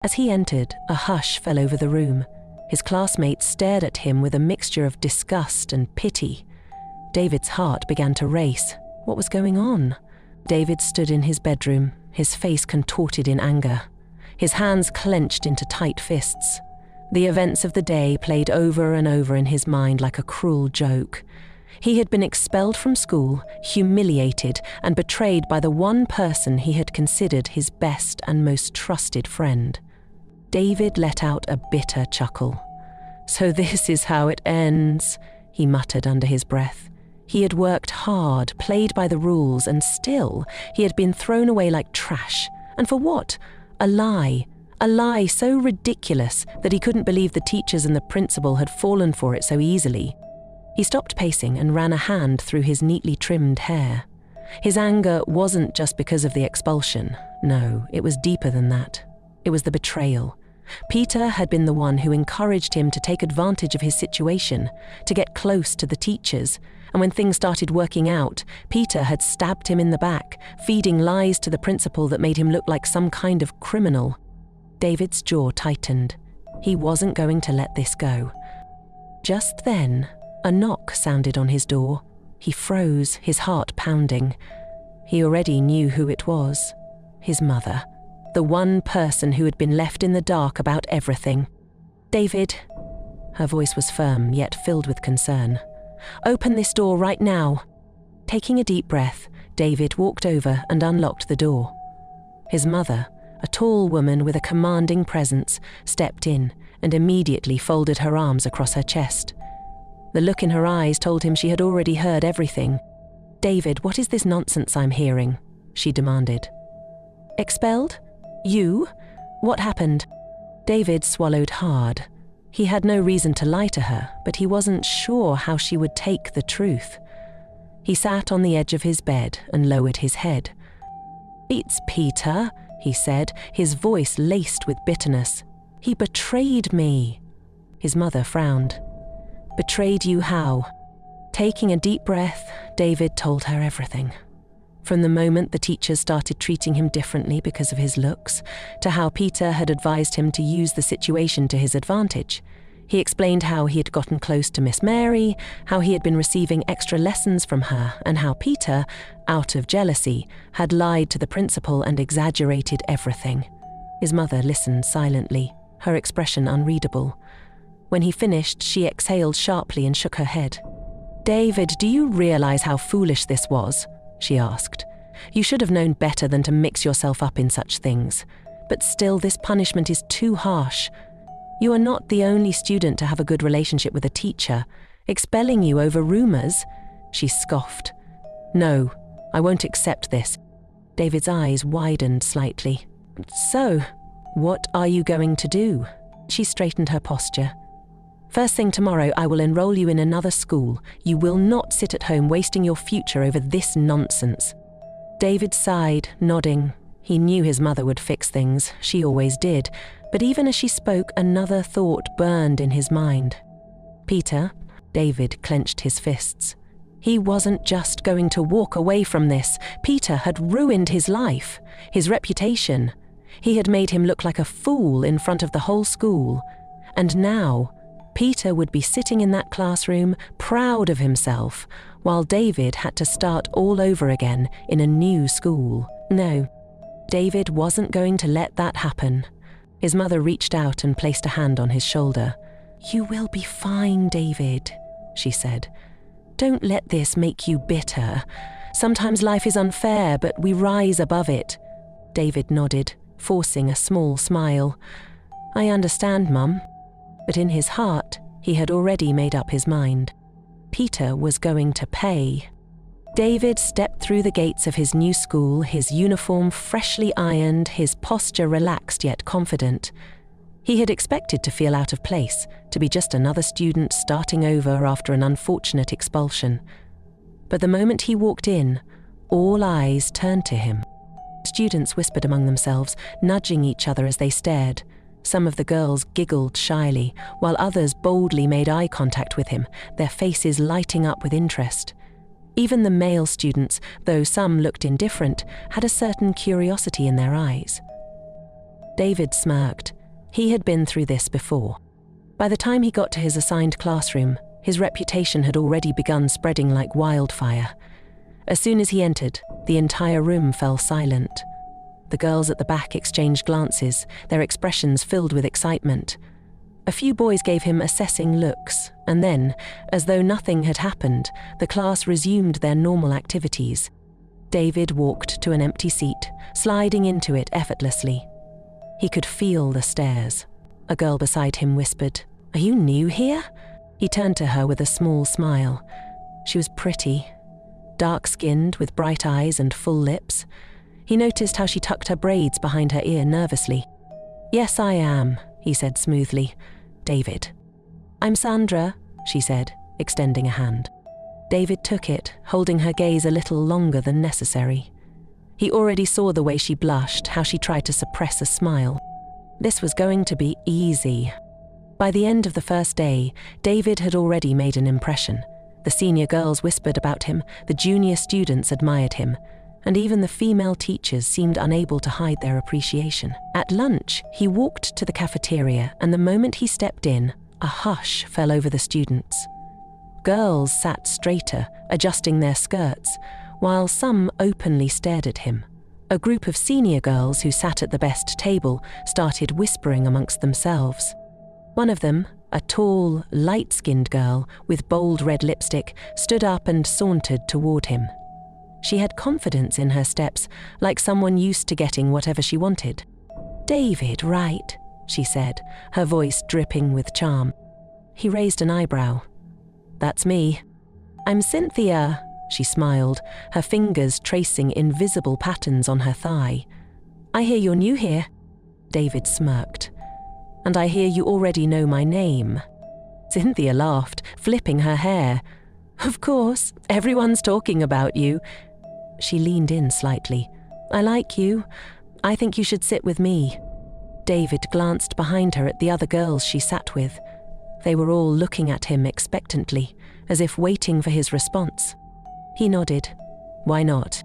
As he entered, a hush fell over the room. His classmates stared at him with a mixture of disgust and pity. David's heart began to race. What was going on? David stood in his bedroom, his face contorted in anger, his hands clenched into tight fists. The events of the day played over and over in his mind like a cruel joke. He had been expelled from school, humiliated, and betrayed by the one person he had considered his best and most trusted friend. David let out a bitter chuckle. "So this is how it ends," he muttered under his breath. He had worked hard, played by the rules, and still he had been thrown away like trash. And for what? A lie so ridiculous that he couldn't believe the teachers and the principal had fallen for it so easily. He stopped pacing and ran a hand through his neatly trimmed hair. His anger wasn't just because of the expulsion. No, it was deeper than that. It was the betrayal. Peter had been the one who encouraged him to take advantage of his situation, to get close to the teachers, and when things started working out, Peter had stabbed him in the back, feeding lies to the principal that made him look like some kind of criminal. David's jaw tightened. He wasn't going to let this go. Just then, a knock sounded on his door. He froze, his heart pounding. He already knew who it was. His mother. The one person who had been left in the dark about everything. "David." Her voice was firm, yet filled with concern. "Open this door right now." Taking a deep breath, David walked over and unlocked the door. His mother, a tall woman with a commanding presence, stepped in and immediately folded her arms across her chest. The look in her eyes told him she had already heard everything. "David, what is this nonsense I'm hearing?" she demanded. "Expelled? You? What happened?" David swallowed hard. He had no reason to lie to her, but he wasn't sure how she would take the truth. He sat on the edge of his bed and lowered his head. "It's Peter," he said, his voice laced with bitterness. "He betrayed me." His mother frowned. "Betrayed you how?" Taking a deep breath, David told her everything. From the moment the teachers started treating him differently because of his looks, to how Peter had advised him to use the situation to his advantage. He explained how he had gotten close to Miss Mary, how he had been receiving extra lessons from her, and how Peter, out of jealousy, had lied to the principal and exaggerated everything. His mother listened silently, her expression unreadable. When he finished, she exhaled sharply and shook her head. "David, do you realize how foolish this was?" she asked. "You should have known better than to mix yourself up in such things. But still, this punishment is too harsh. You are not the only student to have a good relationship with a teacher. Expelling you over rumors?" She scoffed. "No, I won't accept this." David's eyes widened slightly. "So, what are you going to do?" She straightened her posture. "First thing tomorrow, I will enroll you in another school. You will not sit at home wasting your future over this nonsense." David sighed, nodding. He knew his mother would fix things. She always did. But even as she spoke, another thought burned in his mind. Peter, David clenched his fists. He wasn't just going to walk away from this. Peter had ruined his life, his reputation. He had made him look like a fool in front of the whole school. And now, Peter would be sitting in that classroom, proud of himself, while David had to start all over again in a new school. No, David wasn't going to let that happen. His mother reached out and placed a hand on his shoulder. "You will be fine, David," she said. "Don't let this make you bitter. Sometimes life is unfair, but we rise above it." David nodded, forcing a small smile. "I understand, Mum." But in his heart, he had already made up his mind. Peter was going to pay. David stepped through the gates of his new school, his uniform freshly ironed, his posture relaxed yet confident. He had expected to feel out of place, to be just another student starting over after an unfortunate expulsion. But the moment he walked in, all eyes turned to him. Students whispered among themselves, nudging each other as they stared. Some of the girls giggled shyly, while others boldly made eye contact with him, their faces lighting up with interest. Even the male students, though some looked indifferent, had a certain curiosity in their eyes. David smirked. He had been through this before. By the time he got to his assigned classroom, his reputation had already begun spreading like wildfire. As soon as he entered, the entire room fell silent. The girls at the back exchanged glances, their expressions filled with excitement. A few boys gave him assessing looks, and then, as though nothing had happened, the class resumed their normal activities. David walked to an empty seat, sliding into it effortlessly. He could feel the stares. A girl beside him whispered, "Are you new here?" He turned to her with a small smile. She was pretty, dark-skinned with bright eyes and full lips. He noticed how she tucked her braids behind her ear nervously. "Yes, I am," he said smoothly. "David." "I'm Sandra," she said, extending a hand. David took it, holding her gaze a little longer than necessary. He already saw the way she blushed, how she tried to suppress a smile. This was going to be easy. By the end of the first day, David had already made an impression. The senior girls whispered about him, the junior students admired him, and even the female teachers seemed unable to hide their appreciation. At lunch, he walked to the cafeteria, and the moment he stepped in, a hush fell over the students. Girls sat straighter, adjusting their skirts, while some openly stared at him. A group of senior girls who sat at the best table started whispering amongst themselves. One of them, a tall, light-skinned girl with bold red lipstick, stood up and sauntered toward him. She had confidence in her steps, like someone used to getting whatever she wanted. "David, right?" she said, her voice dripping with charm. He raised an eyebrow. "That's me." "I'm Cynthia," she smiled, her fingers tracing invisible patterns on her thigh. "I hear you're new here." David smirked. "And I hear you already know my name." Cynthia laughed, flipping her hair. "Of course, everyone's talking about you." She leaned in slightly. "I like you. I think you should sit with me." David glanced behind her at the other girls she sat with. They were all looking at him expectantly, as if waiting for his response. He nodded. Why not?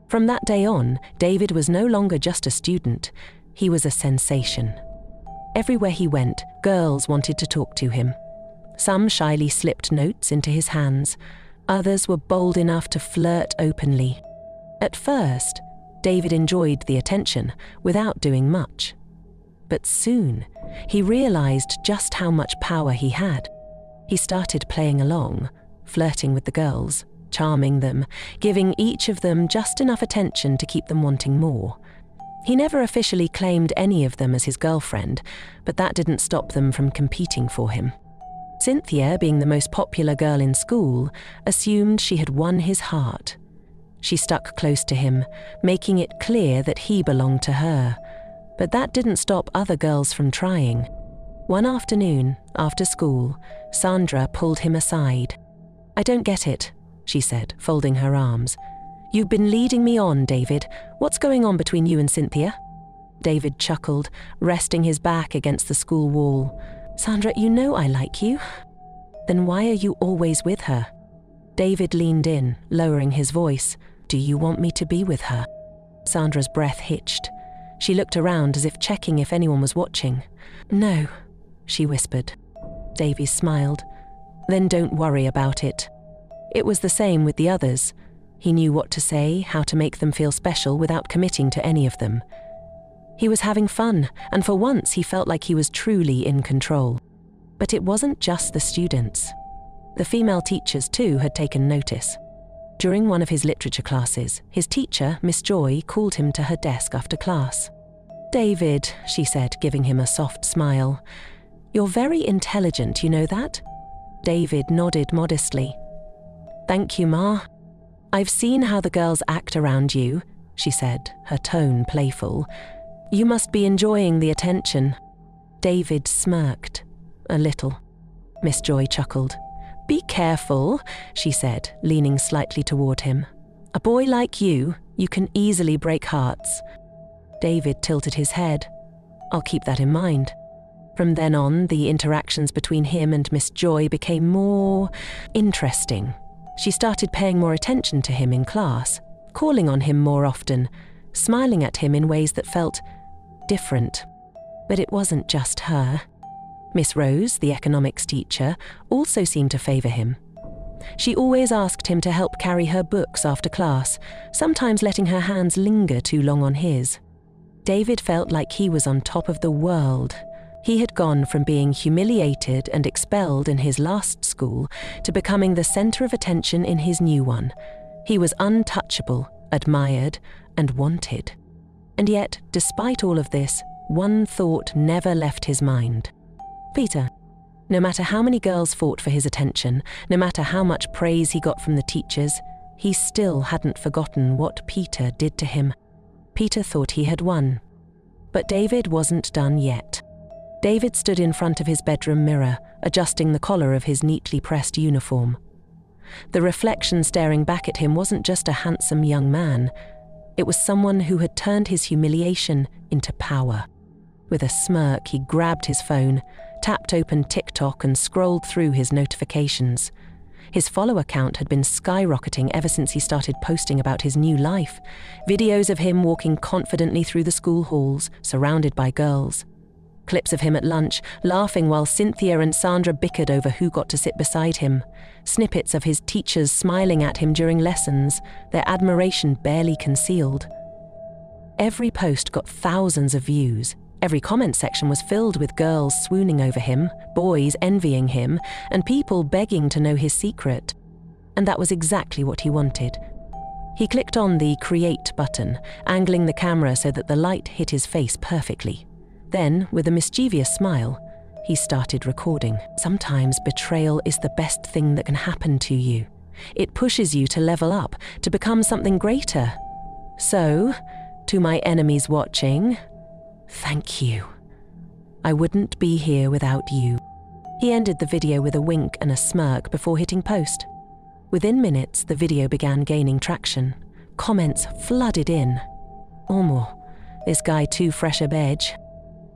From that day on, David was no longer just a student. He was a sensation. Everywhere he went, girls wanted to talk to him. Some shyly slipped notes into his hands. Others were bold enough to flirt openly. At first, David enjoyed the attention without doing much. But soon, he realized just how much power he had. He started playing along, flirting with the girls, charming them, giving each of them just enough attention to keep them wanting more. He never officially claimed any of them as his girlfriend, but that didn't stop them from competing for him. Cynthia, being the most popular girl in school, assumed she had won his heart. She stuck close to him, making it clear that he belonged to her. But that didn't stop other girls from trying. One afternoon, after school, Sandra pulled him aside. "I don't get it," she said, folding her arms. "You've been leading me on, David. What's going on between you and Cynthia?" David chuckled, resting his back against the school wall. "Sandra, you know I like you. Then why are you always with her?" David leaned in, lowering his voice. "Do you want me to be with her?" Sandra's breath hitched. She looked around as if checking if anyone was watching. "No," she whispered. David smiled. "Then don't worry about it." It was the same with the others. He knew what to say, how to make them feel special without committing to any of them. He was having fun, and for once he felt like he was truly in control. But it wasn't just the students. The female teachers, too, had taken notice. During one of his literature classes, his teacher, Miss Joy, called him to her desk after class. "David," she said, giving him a soft smile. "You're very intelligent, you know that?" David nodded modestly. "Thank you, Ma. I've seen how the girls act around you," she said, her tone playful. "You must be enjoying the attention." David smirked. "A little." Miss Joy chuckled. "Be careful," she said, leaning slightly toward him. "A boy like you can easily break hearts." David tilted his head. "I'll keep that in mind." From then on, the interactions between him and Miss Joy became more interesting. She started paying more attention to him in class, calling on him more often, smiling at him in ways that felt different. But it wasn't just her. Miss Rose, the economics teacher, also seemed to favour him. She always asked him to help carry her books after class, sometimes letting her hands linger too long on his. David felt like he was on top of the world. He had gone from being humiliated and expelled in his last school to becoming the centre of attention in his new one. He was untouchable, admired, and wanted. And yet, despite all of this, one thought never left his mind. Peter. No matter how many girls fought for his attention, no matter how much praise he got from the teachers, he still hadn't forgotten what Peter did to him. Peter thought he had won. But David wasn't done yet. David stood in front of his bedroom mirror, adjusting the collar of his neatly pressed uniform. The reflection staring back at him wasn't just a handsome young man. It was someone who had turned his humiliation into power. With a smirk, he grabbed his phone, tapped open TikTok and scrolled through his notifications. His follower count had been skyrocketing ever since he started posting about his new life. Videos of him walking confidently through the school halls, surrounded by girls. Clips of him at lunch, laughing while Cynthia and Sandra bickered over who got to sit beside him. Snippets of his teachers smiling at him during lessons, their admiration barely concealed. Every post got thousands of views. Every comment section was filled with girls swooning over him, boys envying him, and people begging to know his secret. And that was exactly what he wanted. He clicked on the Create button, angling the camera so that the light hit his face perfectly. Then, with a mischievous smile, he started recording. Sometimes betrayal is the best thing that can happen to you. It pushes you to level up, to become something greater. So, to my enemies watching, thank you. I wouldn't be here without you. He ended the video with a wink and a smirk before hitting post. Within minutes, the video began gaining traction. Comments flooded in. Ormo, this guy too fresh a bedge.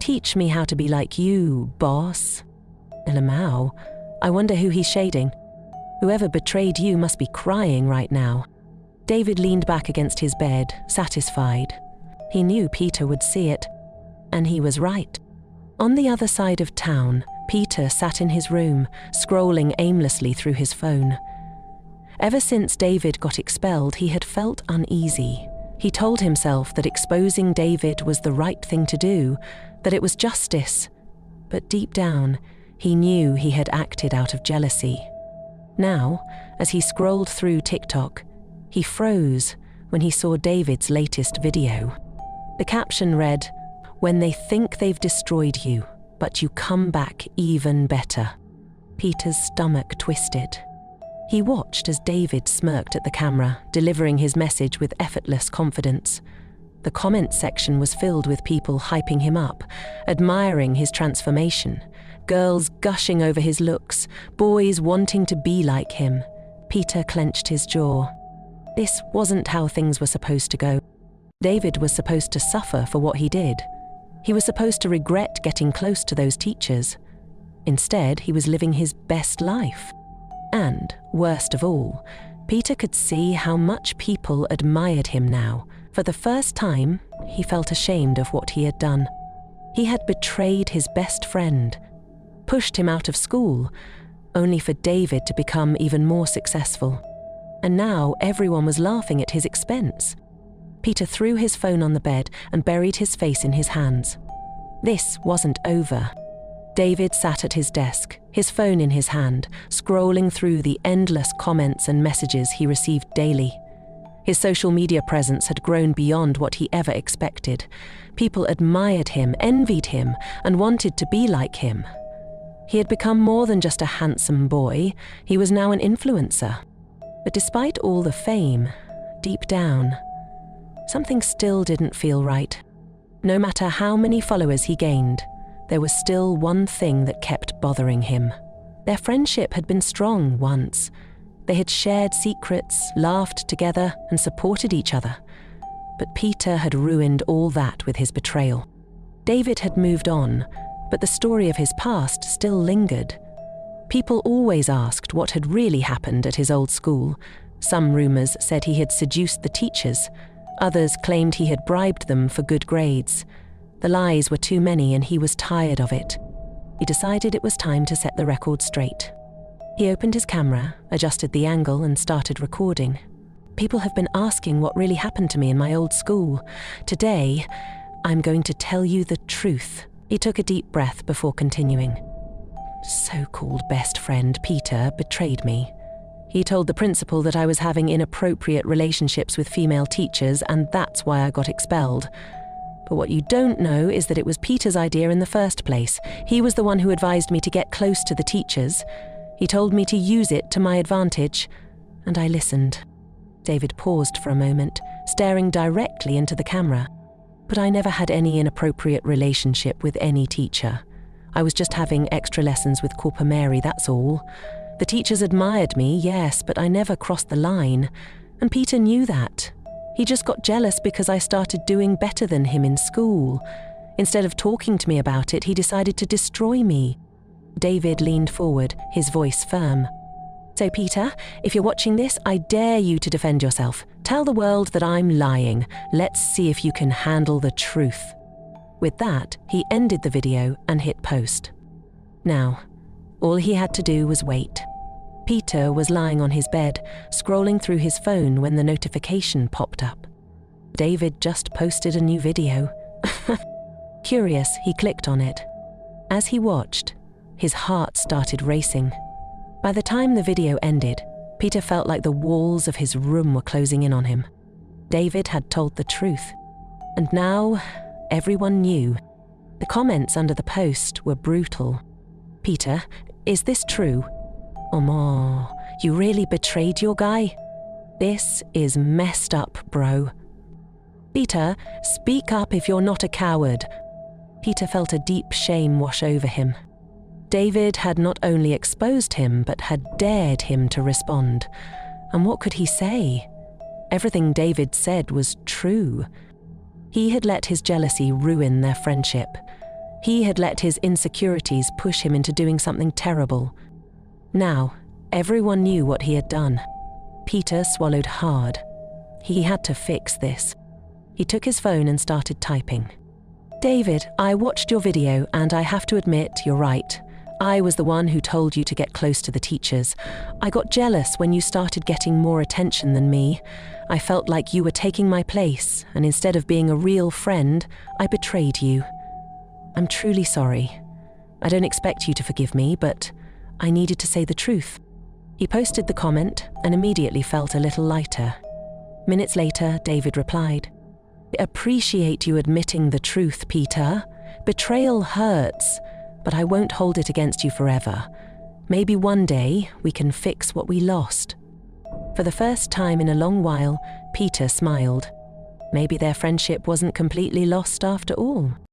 Teach me how to be like you, boss. Elamau, I wonder who he's shading. Whoever betrayed you must be crying right now. David leaned back against his bed, satisfied. He knew Peter would see it. And he was right. On the other side of town, Peter sat in his room, scrolling aimlessly through his phone. Ever since David got expelled, he had felt uneasy. He told himself that exposing David was the right thing to do, that it was justice. But deep down, he knew he had acted out of jealousy. Now, as he scrolled through TikTok, he froze when he saw David's latest video. The caption read, "When they think they've destroyed you, but you come back even better." Peter's stomach twisted. He watched as David smirked at the camera, delivering his message with effortless confidence. The comment section was filled with people hyping him up, admiring his transformation, girls gushing over his looks, boys wanting to be like him. Peter clenched his jaw. This wasn't how things were supposed to go. David was supposed to suffer for what he did. He was supposed to regret getting close to those teachers. Instead, he was living his best life. And, worst of all, Peter could see how much people admired him now. For the first time, he felt ashamed of what he had done. He had betrayed his best friend, pushed him out of school, only for David to become even more successful. And now everyone was laughing at his expense. Peter threw his phone on the bed and buried his face in his hands. This wasn't over. David sat at his desk, his phone in his hand, scrolling through the endless comments and messages he received daily. His social media presence had grown beyond what he ever expected. People admired him, envied him, and wanted to be like him. He had become more than just a handsome boy. He was now an influencer. But despite all the fame, deep down, something still didn't feel right. No matter how many followers he gained, there was still one thing that kept bothering him. Their friendship had been strong once. They had shared secrets, laughed together, and supported each other. But Peter had ruined all that with his betrayal. David had moved on, but the story of his past still lingered. People always asked what had really happened at his old school. Some rumors said he had seduced the teachers. Others claimed he had bribed them for good grades. The lies were too many and he was tired of it. He decided it was time to set the record straight. He opened his camera, adjusted the angle, and started recording. People have been asking what really happened to me in my old school. Today, I'm going to tell you the truth. He took a deep breath before continuing. So-called best friend Peter betrayed me. He told the principal that I was having inappropriate relationships with female teachers, and that's why I got expelled. But what you don't know is that it was Peter's idea in the first place. He was the one who advised me to get close to the teachers. He told me to use it to my advantage, and I listened. David paused for a moment, staring directly into the camera. But I never had any inappropriate relationship with any teacher. I was just having extra lessons with Corporal Mary, that's all. The teachers admired me, yes, but I never crossed the line. And Peter knew that. He just got jealous because I started doing better than him in school. Instead of talking to me about it, he decided to destroy me. David leaned forward, his voice firm. So Peter, if you're watching this, I dare you to defend yourself. Tell the world that I'm lying. Let's see if you can handle the truth. With that, he ended the video and hit post. Now, all he had to do was wait. Peter was lying on his bed, scrolling through his phone when the notification popped up. David just posted a new video. Curious, he clicked on it. As he watched, his heart started racing. By the time the video ended, Peter felt like the walls of his room were closing in on him. David had told the truth, and now everyone knew. The comments under the post were brutal. Peter, is this true? Oh, you really betrayed your guy? This is messed up, bro. Peter, speak up if you're not a coward. Peter felt a deep shame wash over him. David had not only exposed him, but had dared him to respond. And what could he say? Everything David said was true. He had let his jealousy ruin their friendship. He had let his insecurities push him into doing something terrible. Now, everyone knew what he had done. Peter swallowed hard. He had to fix this. He took his phone and started typing. David, I watched your video and I have to admit you're right. I was the one who told you to get close to the teachers. I got jealous when you started getting more attention than me. I felt like you were taking my place, and instead of being a real friend, I betrayed you. I'm truly sorry. I don't expect you to forgive me, but I needed to say the truth. He posted the comment and immediately felt a little lighter. Minutes later, David replied, I appreciate you admitting the truth, Peter. Betrayal hurts, but I won't hold it against you forever. Maybe one day we can fix what we lost. For the first time in a long while, Peter smiled. Maybe their friendship wasn't completely lost after all.